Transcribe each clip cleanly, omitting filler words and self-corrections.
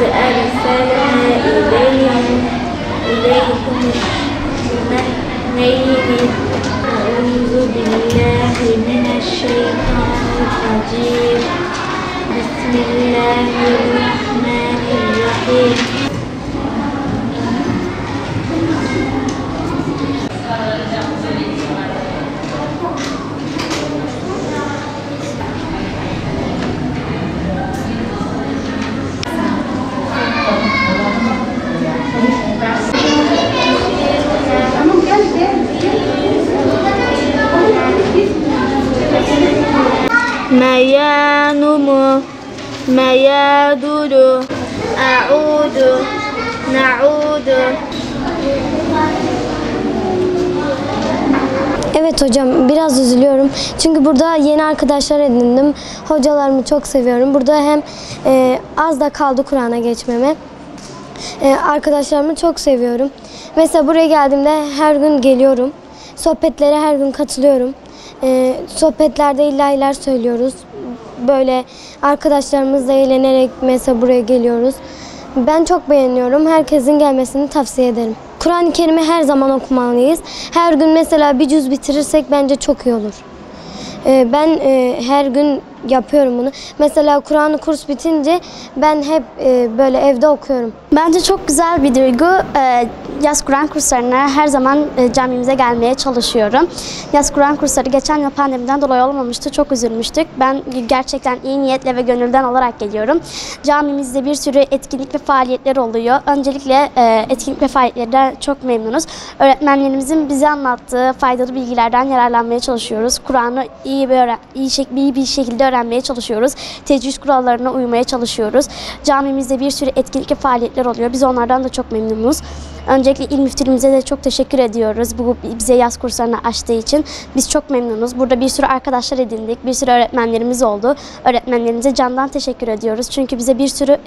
أرسلنا إليكم اثنين أعوذ بالله من الشيطان الرجيم بسم الله الرحمن الرحيم ميادود أعود نعود. Evet hocam, biraz üzülüyorum. Çünkü burada yeni arkadaşlar edindim. Hocalarımı çok seviyorum. Burada hem az da kaldı Kur'an'a geçmeme. Arkadaşlarımı çok seviyorum. Mesela buraya geldiğimde her gün geliyorum. Sohbetlere her gün katılıyorum. Sohbetlerde ilahiler söylüyoruz. Böyle arkadaşlarımızla eğlenerek mesela buraya geliyoruz. Ben çok beğeniyorum. Herkesin gelmesini tavsiye ederim. Kur'an-ı Kerim'i her zaman okumalıyız. Her gün mesela bir cüz bitirirsek bence çok iyi olur. Ben her gün yapıyorum bunu. Mesela Kur'an'ı kurs bitince ben hep böyle evde okuyorum. Bence çok güzel bir duygu. Yaz Kur'an kurslarına her zaman camimize gelmeye çalışıyorum. Yaz Kur'an kursları geçen yıl pandemiden dolayı olmamıştı. Çok üzülmüştük. Ben gerçekten iyi niyetle ve gönülden olarak geliyorum. Camimizde bir sürü etkinlik ve faaliyetler oluyor. Öncelikle etkinlik ve faaliyetlerden çok memnunuz. Öğretmenlerimizin bize anlattığı faydalı bilgilerden yararlanmaya çalışıyoruz. Kur'an'ı iyi bir şekilde öğrenmeye çalışıyoruz. Tecvid kurallarına uymaya çalışıyoruz. Camimizde bir sürü etkinlik ve faaliyetler oluyor. Biz onlardan da çok memnunuz. Öncelikle İl Müftülüğümüze de çok teşekkür ediyoruz bu bize yaz kurslarını açtığı için. Biz çok memnunuz. Burada bir sürü arkadaşlar edindik. Bir sürü öğretmenlerimiz oldu. Öğretmenlerimize candan teşekkür ediyoruz. Çünkü bize bir sürü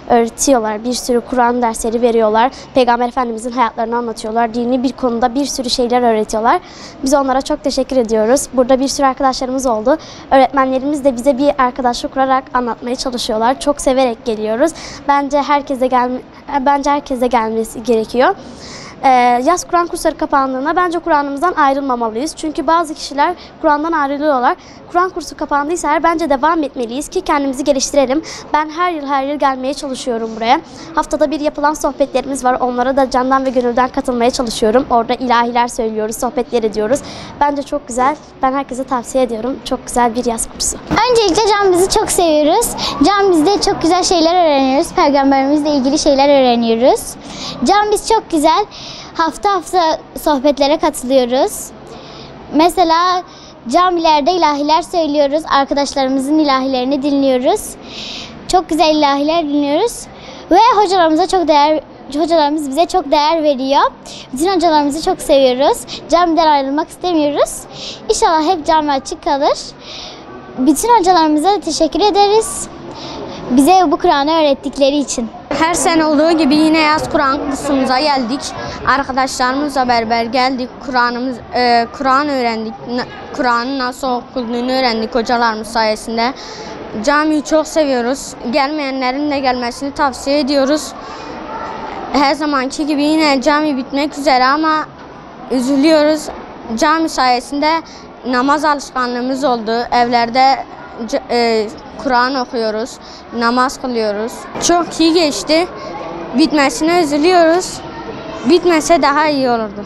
öğretiyorlar. Bir sürü Kur'an dersleri veriyorlar. Peygamber Efendimizin hayatlarını anlatıyorlar. Dini bir konuda bir sürü şeyler öğretiyorlar. Biz onlara çok teşekkür ediyoruz. Burada bir sürü arkadaşlarımız oldu. Öğretmenlerimiz de bize bir arkadaşlık kurarak anlatmaya çalışıyorlar. Çok severek geliyoruz. Bence herkese gelmesi gerekiyor. Yaz Kur'an kursları kapandığında bence Kur'an'ımızdan ayrılmamalıyız. Çünkü bazı kişiler Kur'an'dan ayrılıyorlar. Kur'an kursu kapandıysa eğer bence devam etmeliyiz ki kendimizi geliştirelim. Ben her yıl gelmeye çalışıyorum buraya. Haftada bir yapılan sohbetlerimiz var. Onlara da candan ve gönülden katılmaya çalışıyorum. Orada ilahiler söylüyoruz, sohbetler ediyoruz. Bence çok güzel. Ben herkese tavsiye ediyorum. Çok güzel bir yaz kursu. Öncelikle camimizi çok seviyoruz. Camimizde çok güzel şeyler öğreniyoruz. Peygamberimizle ilgili şeyler öğreniyoruz. Camimiz çok güzel. Hafta sohbetlere katılıyoruz. Mesela camilerde ilahiler söylüyoruz. Arkadaşlarımızın ilahilerini dinliyoruz. Çok güzel ilahiler dinliyoruz. Ve hocalarımız bize çok değer veriyor. Bütün hocalarımızı çok seviyoruz. Camiden ayrılmak istemiyoruz. İnşallah hep cami açık kalır. Bütün hocalarımıza da teşekkür ederiz. Bize bu Kur'an'ı öğrettikleri için. Her sene olduğu gibi yine yaz Kur'an kursumuza geldik. Arkadaşlarımızla beraber geldik. Kur'an öğrendik. Kur'an'ın nasıl okunduğunu öğrendik hocalarımız sayesinde. Camiyi çok seviyoruz. Gelmeyenlerin de gelmesini tavsiye ediyoruz. Her zamanki gibi yine cami bitmek üzere ama üzülüyoruz. Cami sayesinde namaz alışkanlığımız oldu. Evlerde Kur'an okuyoruz, namaz kılıyoruz. Çok iyi geçti. Bitmesine üzülüyoruz. Bitmese daha iyi olurdu.